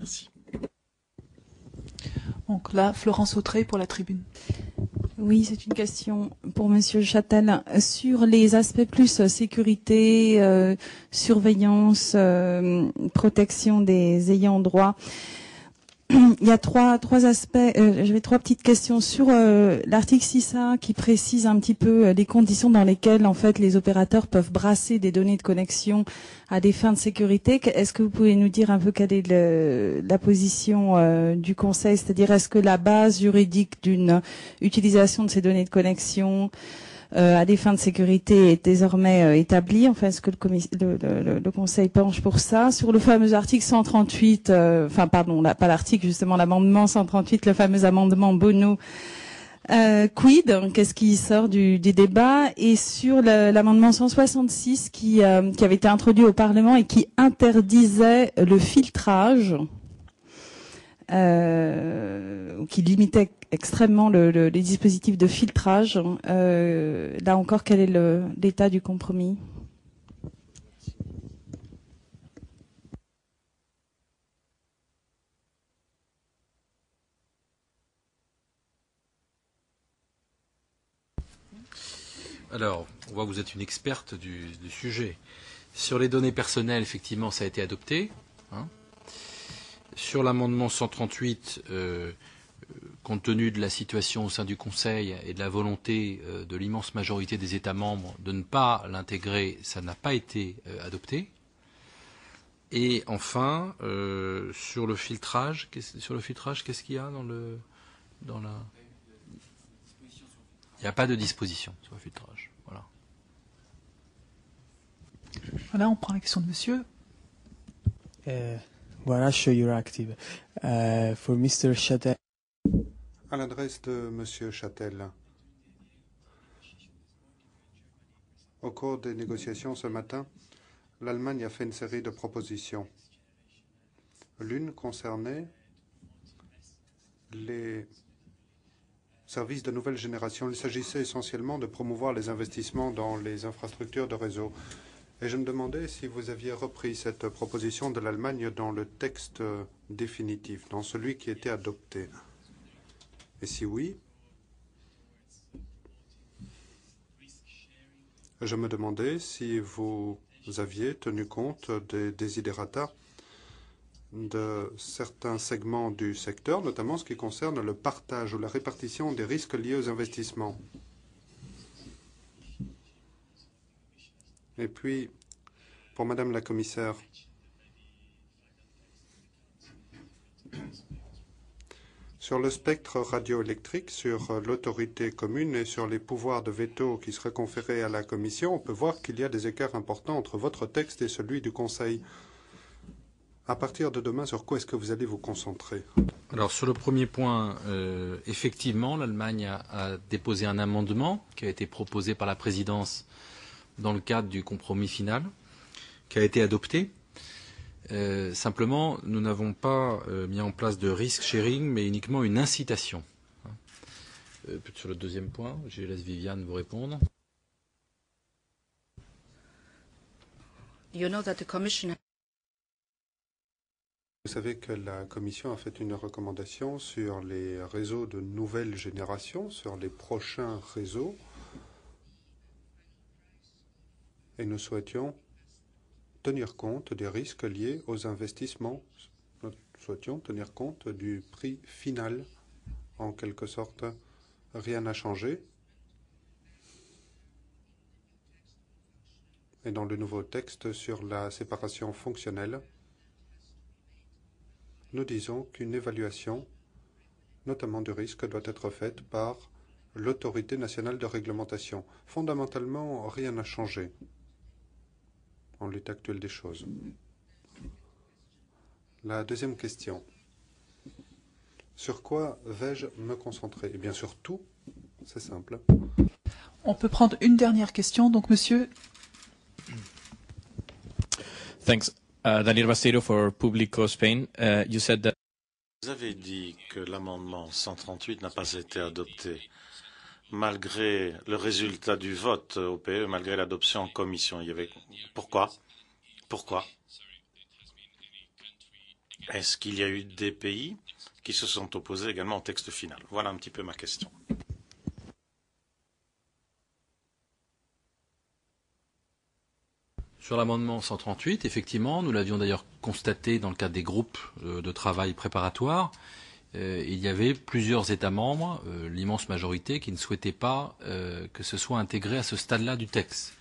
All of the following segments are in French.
Merci. Donc là, Florence Autrey pour la tribune. Oui, c'est une question pour Monsieur Châtel. Sur les aspects plus sécurité, surveillance, protection des ayants droit, il y a trois aspects. J'avais trois petites questions sur l'article 6A qui précise un petit peu les conditions dans lesquelles en fait les opérateurs peuvent brasser des données de connexion à des fins de sécurité. Est-ce que vous pouvez nous dire un peu quelle est la position du Conseil, c'est-à-dire est-ce que la base juridique d'une utilisation de ces données de connexion à des fins de sécurité est désormais établie. Enfin, est-ce que le Conseil penche pour ça? Sur le fameux article 138, pas l'article, justement l'amendement 138, le fameux amendement Bono, quid? Qu'est-ce qui sort du débat? Et sur l'amendement 166 qui avait été introduit au Parlement et qui interdisait le filtrage, qui limitait extrêmement les dispositifs de filtrage. Là encore, quel est l'état du compromis? Alors, on voit que vous êtes une experte du sujet. Sur les données personnelles, effectivement, ça a été adopté. Hein. Sur l'amendement 138, compte tenu de la situation au sein du Conseil et de la volonté de l'immense majorité des États membres de ne pas l'intégrer, ça n'a pas été adopté. Et enfin, sur le filtrage, qu'est-ce qu'il y a dans la... Il n'y a pas de disposition sur le filtrage. Voilà. Voilà, on prend la question de monsieur. Voilà, show you're active. For Mr. Châtel. À l'adresse de Monsieur Châtel. Au cours des négociations ce matin, l'Allemagne a fait une série de propositions. L'une concernait les services de nouvelle génération. Il s'agissait essentiellement de promouvoir les investissements dans les infrastructures de réseau. Et je me demandais si vous aviez repris cette proposition de l'Allemagne dans le texte définitif, dans celui qui était adopté. Et si oui, je me demandais si vous aviez tenu compte des desiderata de certains segments du secteur, notamment ce qui concerne le partage ou la répartition des risques liés aux investissements. Et puis, pour Madame la Commissaire, sur le spectre radioélectrique, sur l'autorité commune et sur les pouvoirs de veto qui seraient conférés à la Commission, on peut voir qu'il y a des écarts importants entre votre texte et celui du Conseil. À partir de demain, sur quoi est-ce que vous allez vous concentrer? Alors, sur le premier point, effectivement, l'Allemagne a déposé un amendement qui a été proposé par la présidence dans le cadre du compromis final, qui a été adopté. Simplement, nous n'avons pas mis en place de risk sharing, mais uniquement une incitation. Sur le deuxième point, je laisse Viviane vous répondre. You know that the Commission... Vous savez que la Commission a fait une recommandation sur les réseaux de nouvelle génération, sur les prochains réseaux. Et nous souhaitions tenir compte des risques liés aux investissements. Nous souhaitions tenir compte du prix final. En quelque sorte, rien n'a changé. Et dans le nouveau texte sur la séparation fonctionnelle, nous disons qu'une évaluation, notamment du risque, doit être faite par l'autorité nationale de réglementation. Fondamentalement, rien n'a changé en l'état actuel des choses. La deuxième question. Sur quoi vais-je me concentrer? Eh bien, sur tout. C'est simple. On peut prendre une dernière question. Donc, monsieur. Thanks. Daniel Basteiro for Publico Spain. You said that... Vous avez dit que l'amendement 138 n'a pas été adopté malgré le résultat du vote au PE, malgré l'adoption en commission. Pourquoi? Est-ce qu'il y a eu des pays qui se sont opposés également au texte final? Voilà un petit peu ma question. Sur l'amendement 138, effectivement, nous l'avions d'ailleurs constaté dans le cadre des groupes de travail préparatoires, il y avait plusieurs États membres, l'immense majorité, qui ne souhaitaient pas que ce soit intégré à ce stade-là du texte.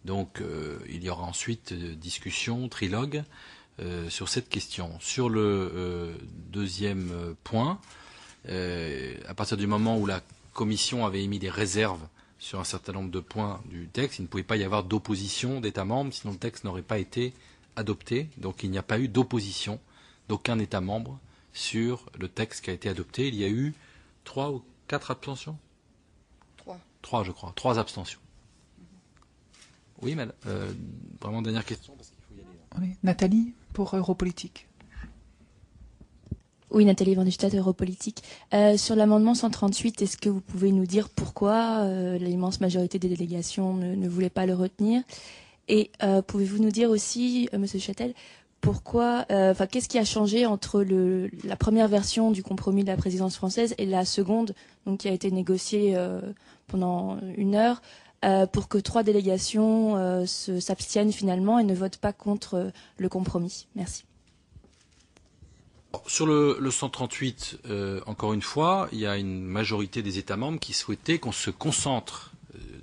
Donc il y aura ensuite discussion, trilogue sur cette question. Sur le deuxième point, à partir du moment où la Commission avait émis des réserves sur un certain nombre de points du texte, il ne pouvait pas y avoir d'opposition d'États membres, sinon le texte n'aurait pas été adopté. Donc il n'y a pas eu d'opposition d'aucun État membre sur le texte qui a été adopté. Il y a eu 3 ou 4 abstentions? 3, je crois. 3 abstentions. Oui, mais vraiment dernière question parce qu'il faut y aller. Oui. Nathalie, pour Europolitique. Oui, Nathalie Van Stad, Europolitique. Sur l'amendement 138, est-ce que vous pouvez nous dire pourquoi l'immense majorité des délégations ne voulait pas le retenir? Et pouvez-vous nous dire aussi, Monsieur Châtel, pourquoi, qu'est-ce qui a changé entre la première version du compromis de la présidence française et la seconde, donc qui a été négociée pendant 1 heure, pour que 3 délégations s'abstiennent finalement et ne votent pas contre le compromis? Merci. Sur le 138, encore une fois, il y a une majorité des États membres qui souhaitaient qu'on se concentre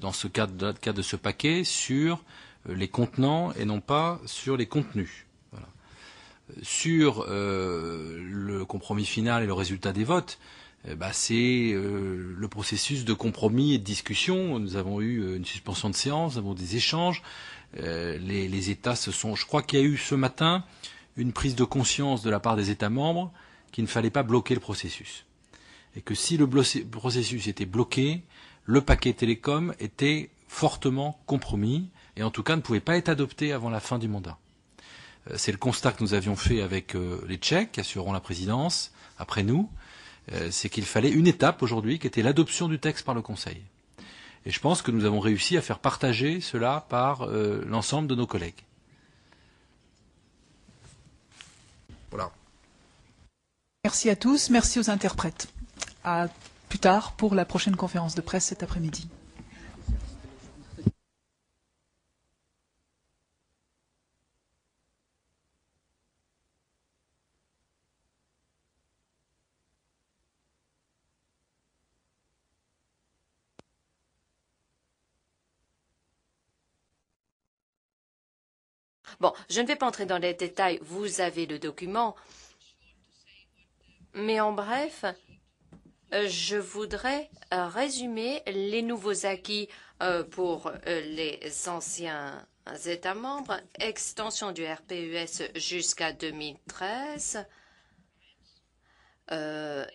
dans le cadre de ce paquet sur les contenants et non pas sur les contenus. Voilà. Sur le compromis final et le résultat des votes, c'est le processus de compromis et de discussion. Nous avons eu une suspension de séance, nous avons des échanges. Les États se sont... Je crois qu'il y a eu ce matin une prise de conscience de la part des États membres qu'il ne fallait pas bloquer le processus. Et que si le processus était bloqué, le paquet télécom était fortement compromis et en tout cas ne pouvait pas être adopté avant la fin du mandat. C'est le constat que nous avions fait avec les Tchèques qui assureront la présidence après nous. C'est qu'il fallait une étape aujourd'hui qui était l'adoption du texte par le Conseil. Et je pense que nous avons réussi à faire partager cela par l'ensemble de nos collègues. Voilà. Merci à tous, merci aux interprètes. À plus tard pour la prochaine conférence de presse cet après-midi. Bon, je ne vais pas entrer dans les détails, vous avez le document. Mais en bref, je voudrais résumer les nouveaux acquis pour les anciens États membres, extension du RPUS jusqu'à 2013,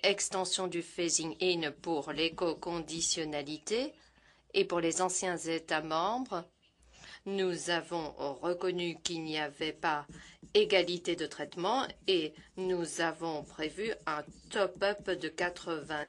extension du phasing in pour l'éco-conditionnalité et pour les anciens États membres. Nous avons reconnu qu'il n'y avait pas égalité de traitement et nous avons prévu un top-up de 80